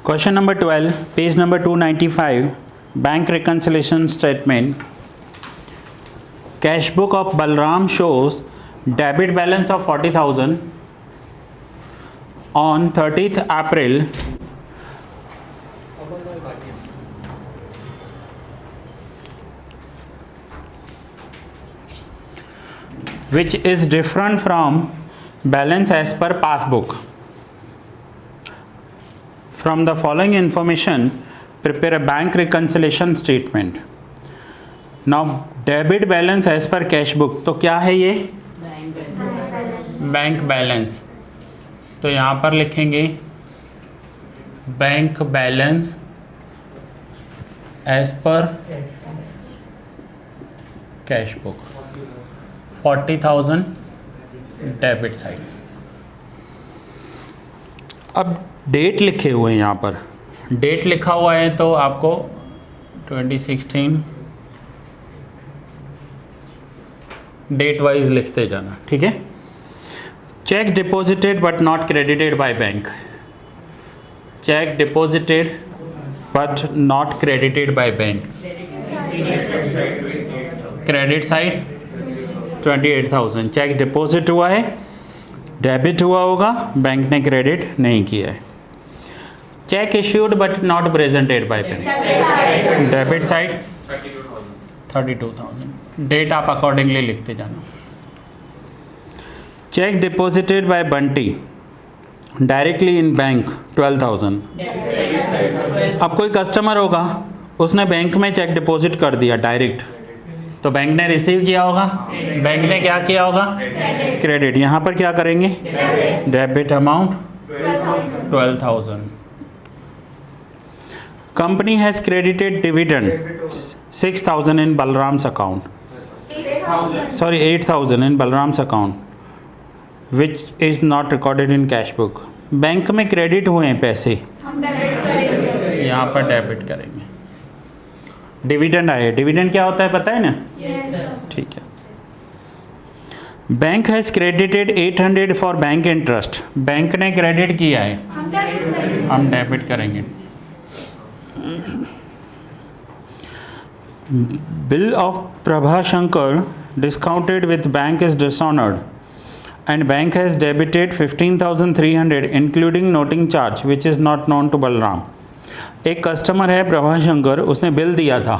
Question number 12, page number 295, bank reconciliation statement. Cash book of Balram shows debit balance of 40,000 on 30th April which is different from balance as per passbook. From the following information, prepare a bank reconciliation statement. Now, debit balance as per cash book, तो क्या है ये? Bank balance. तो यहाँ पर लिखेंगे bank balance as per cash book 40,000 debit side. अब date लिखे हुए हैं, यहाँ पर डेट लिखा हुआ है तो आपको 2016 डेट वाइज लिखते जाना, ठीक है। Cheque deposited but not credited by bank, cheque deposited but not credited by bank, credit side 28,000। Cheque deposit हुआ है, डेबिट हुआ होगा, बैंक ने क्रेडिट नहीं किया है। Cheque issued but not presented by bank, debit side 32,000। Date आप accordingly लिखते जाना। Cheque deposited by Bunty directly in bank 12,000। अब कोई कस्टमर होगा, उसने बैंक में चेक डिपॉजिट कर दिया डायरेक्ट, तो बैंक ने रिसीव किया होगा, बैंक ने क्या किया होगा? क्रेडिट। यहाँ पर क्या करेंगे? Debit amount 12,000। Company has credited dividend 6,000 in Balram's account. 8,000 in Balram's account, which is not recorded in cash book. Bank में क्रेडिट हुए हैं पैसे, यहाँ पर डेबिट करेंगे। डिविडेंड आए, डिविडेंड क्या होता है पता है ना? ठीक है। Bank has credited 800 for bank interest, bank ने क्रेडिट किया है, हम डेबिट करेंगे। Bill of Prabhashankar discounted with bank is dishonored and bank has debited 15,300 including noting charge which is not known to Balram. एक कस्टमर है प्रभाशंकर, उसने bill दिया था,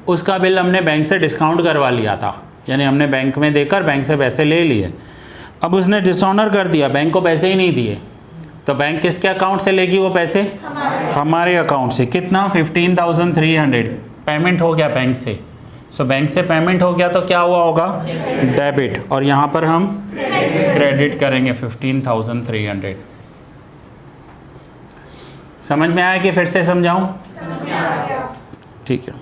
उसका बिल हमने बैंक से डिस्काउंट करवा लिया था, यानी हमने बैंक में देकर बैंक से पैसे ले लिए। अब उसने डिसऑनर कर दिया, बैंक को पैसे ही नहीं दिए, तो बैंक किसके अकाउंट से लेगी वो पैसे? हमारे अकाउंट से। कितना? 15,300 पेमेंट हो गया बैंक से। सो बैंक से पेमेंट हो गया तो क्या हुआ होगा? डेबिट, और यहाँ पर हम क्रेडिट करेंगे 15,300। समझ में आया कि फिर से समझाऊं? ठीक है।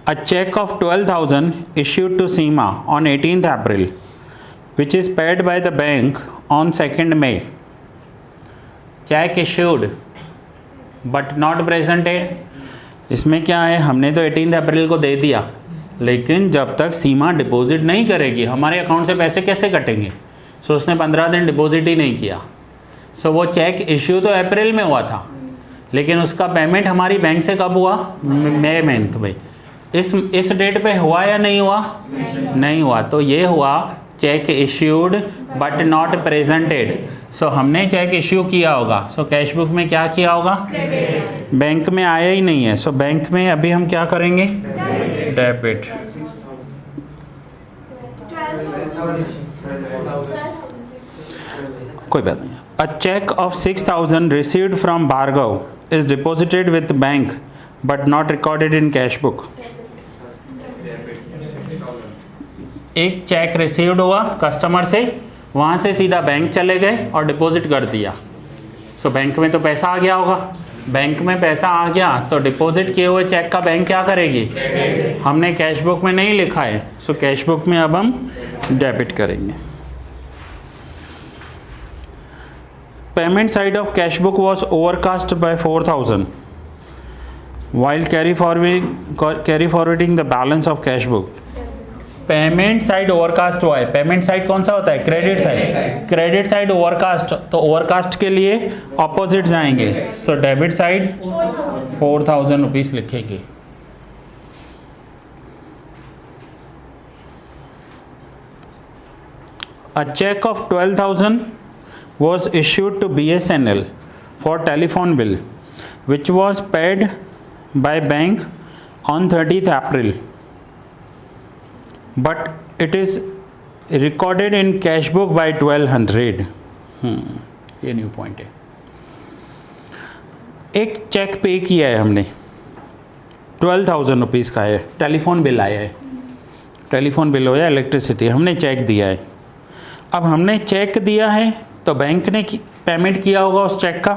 A cheque of 12,000 issued to Seema on 18th April which is paid by the bank on 2nd May. Check issued but not presented. इसमें क्या है, हमने तो 18 अप्रैल को दे दिया, लेकिन जब तक सीमा डिपॉजिट नहीं करेगी हमारे अकाउंट से पैसे कैसे कटेंगे? सो उसने 15 दिन डिपॉजिट ही नहीं किया। सो वो चेक इश्यू तो अप्रैल में हुआ था, लेकिन उसका पेमेंट हमारी बैंक से कब हुआ? मई मंथ में। इस डेट पे हुआ या नहीं हुआ? नहीं हुआ। तो ये हुआ cheque issued but not presented. So हमने चेक इश्यू किया होगा, सो कैश बुक में क्या किया होगा? बैंक में आया ही नहीं है, सो बैंक में अभी हम क्या करेंगे? डेबिट। कोई बात नहीं। A cheque of 6,000 received from Bhargav is deposited with bank but not recorded in cash book. एक चेक रिसीव्ड हुआ कस्टमर से, वहाँ से सीधा बैंक चले गए और डिपॉजिट कर दिया। सो बैंक में तो पैसा आ गया होगा, बैंक में पैसा आ गया तो डिपॉजिट किए हुए चेक का बैंक क्या करेगी? हमने कैश बुक में नहीं लिखा है, सो कैश बुक में अब हम डेबिट करेंगे। Payment side of cash book was overcast bye 4,000 while carry forwarding the balance of cash book. Payment side overcast हुआ है। पेमेंट साइड कौन सा होता है? Credit side. Credit side overcast, तो ओवरकास्ट के लिए ऑपोजिट जाएंगे। सो डेबिट साइड 4000 रुपीज लिखेंगे। A check of 12,000 was issued to BSNL for telephone bill, which was paid by bank on 30th April, but it is recorded in cash book by 1200. ये new point है। एक check पे किया है हमने 12,000 rupees का है, टेलीफोन बिल आया है, टेलीफोन बिल हो या इलेक्ट्रिसिटी, हमने चेक दिया है। अब हमने चेक दिया है तो बैंक ने पेमेंट किया होगा उस चेक का।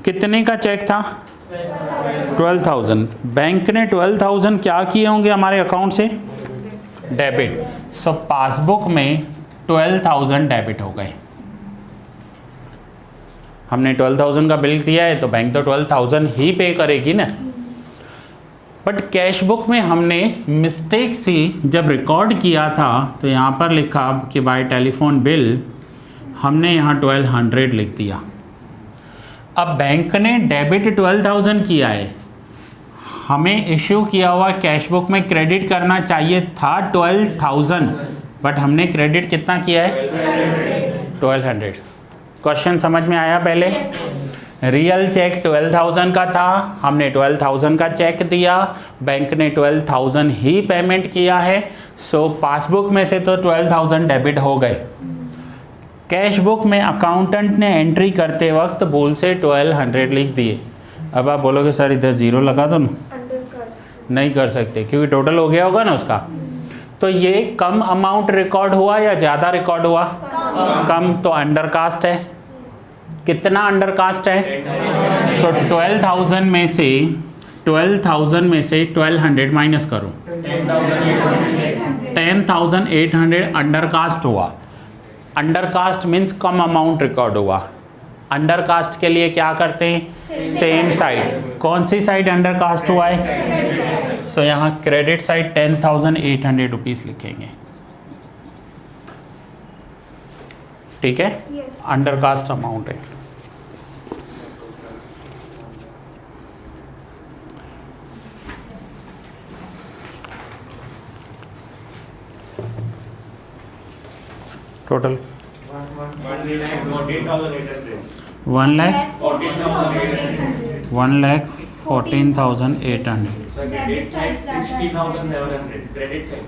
कितने का चेक था? 12,000। बैंक ने 12,000 क्या किए होंगे हमारे अकाउंट से? डेबिट। सो पासबुक में 12,000 डेबिट हो गए। हमने 12,000 का बिल दिया है तो बैंक तो 12,000 ही पे करेगी ना। बट कैश बुक में हमने मिस्टेक से जब रिकॉर्ड किया था तो यहाँ पर लिखा कि बाय टेलीफोन बिल, हमने यहाँ 1200 लिख दिया। अब बैंक ने डेबिट 12,000 किया है, हमें इश्यू किया हुआ कैश बुक में क्रेडिट करना चाहिए था 12,000, बट हमने क्रेडिट कितना किया है? 1200। क्वेश्चन समझ में आया? पहले रियल चेक 12,000 का था, हमने 12,000 का चेक दिया, बैंक ने 12,000 ही पेमेंट किया है। सो पासबुक में से तो 12,000 डेबिट हो गए। कैश बुक में अकाउंटेंट ने एंट्री करते वक्त भूल से 1200 लिख दिए। अब आप बोलोगे सर इधर जीरो लगा दो ना, नहीं कर सकते क्योंकि टोटल हो गया होगा ना उसका। तो ये कम अमाउंट रिकॉर्ड हुआ या ज़्यादा रिकॉर्ड हुआ? कम, तो अंडरकास्ट है। कितना अंडरकास्ट है? सो 12,000 में से 1200 माइनस करो, 10,800 अंडरकास्ट हुआ। अंडरकास्ट मीन्स कम अमाउंट रिकॉर्ड हुआ। अंडरकास्ट के लिए क्या करते हैं? Same side. कौन सी साइड अंडरकास्ट हुआ है? सो यहाँ क्रेडिट साइड 10,800 रुपीज़ लिखेंगे। ठीक है, अंडरकास्ट अमाउंट है। Total 1,14,800। Debit side 60,700. Credit side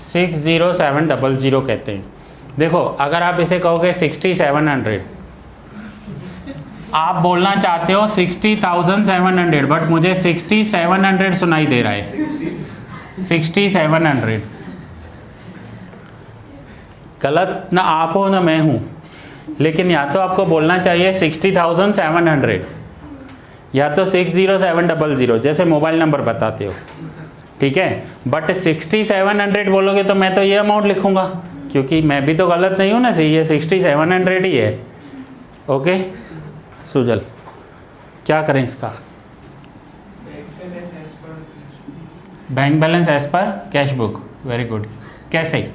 60700 कहते हैं। देखो अगर आप इसे कहोगे 6700, आप बोलना चाहते हो 60,700, बट मुझे 6700 सुनाई दे रहा है। 6700 गलत ना आप हो ना मैं हूँ, लेकिन या तो आपको बोलना चाहिए 60,700 या तो 60700 जैसे मोबाइल नंबर बताते हो, ठीक है। बट 6700 बोलोगे तो मैं तो ये अमाउंट लिखूंगा, क्योंकि मैं भी तो गलत नहीं हूँ ना, सही है 6700 ही है। ओके सुजल, क्या करें इसका? Bank balance as per cash book. Very good. कैसे?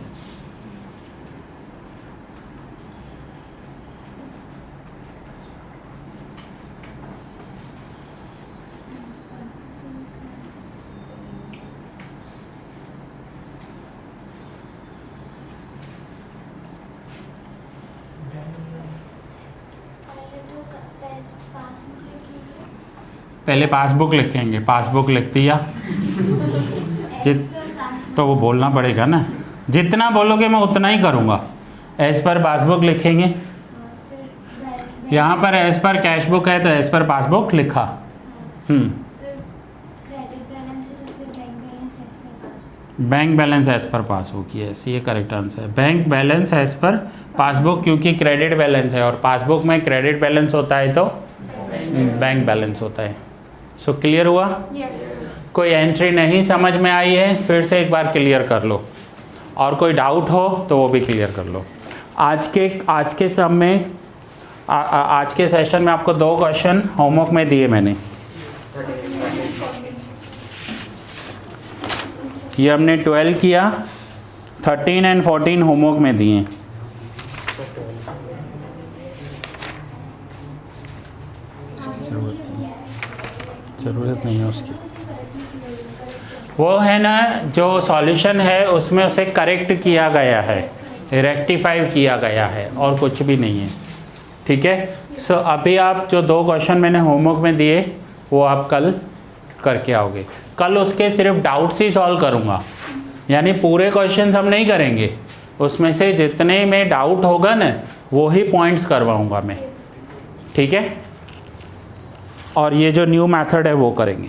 पहले पासबुक लिखेंगे, पासबुक लिख दिया। तो वो बोलना पड़ेगा ना, जितना बोलोगे मैं उतना ही करूँगा। एज पर पासबुक लिखेंगे, यहाँ पर एज पर कैश बुक है तो एज पर पासबुक लिखा। Bank balance as per passbook, yes ये करेक्ट आंसर है। Bank balance as per passbook, क्योंकि क्रेडिट बैलेंस है और पासबुक में क्रेडिट बैलेंस होता है तो बैंक बैलेंस होता है। सो क्लियर हुआ? कोई एंट्री नहीं समझ में आई है फिर से एक बार क्लियर कर लो, और कोई डाउट हो तो वो भी क्लियर कर लो। आज के सम में आज के सेशन में आपको 2 क्वेश्चन होमवर्क में दिए मैंने। ये हमने 12 किया, 13 एंड 14 होमवर्क में दिए। ज़रूरत नहीं है उसकी। वो है ना जो सॉल्यूशन है उसमें उसे करेक्ट किया गया है, रेक्टिफाई किया गया है, और कुछ भी नहीं है। ठीक है। सो अभी आप जो 2 क्वेश्चन मैंने होमवर्क में दिए वो आप कल करके आओगे। कल उसके सिर्फ डाउट्स ही सॉल्व करूँगा, यानी पूरे क्वेश्चंस हम नहीं करेंगे, उसमें से जितने में डाउट होगा ना वो ही पॉइंट्स करवाऊँगा मैं। ठीक है। और ये जो न्यू मेथड है वो करेंगे।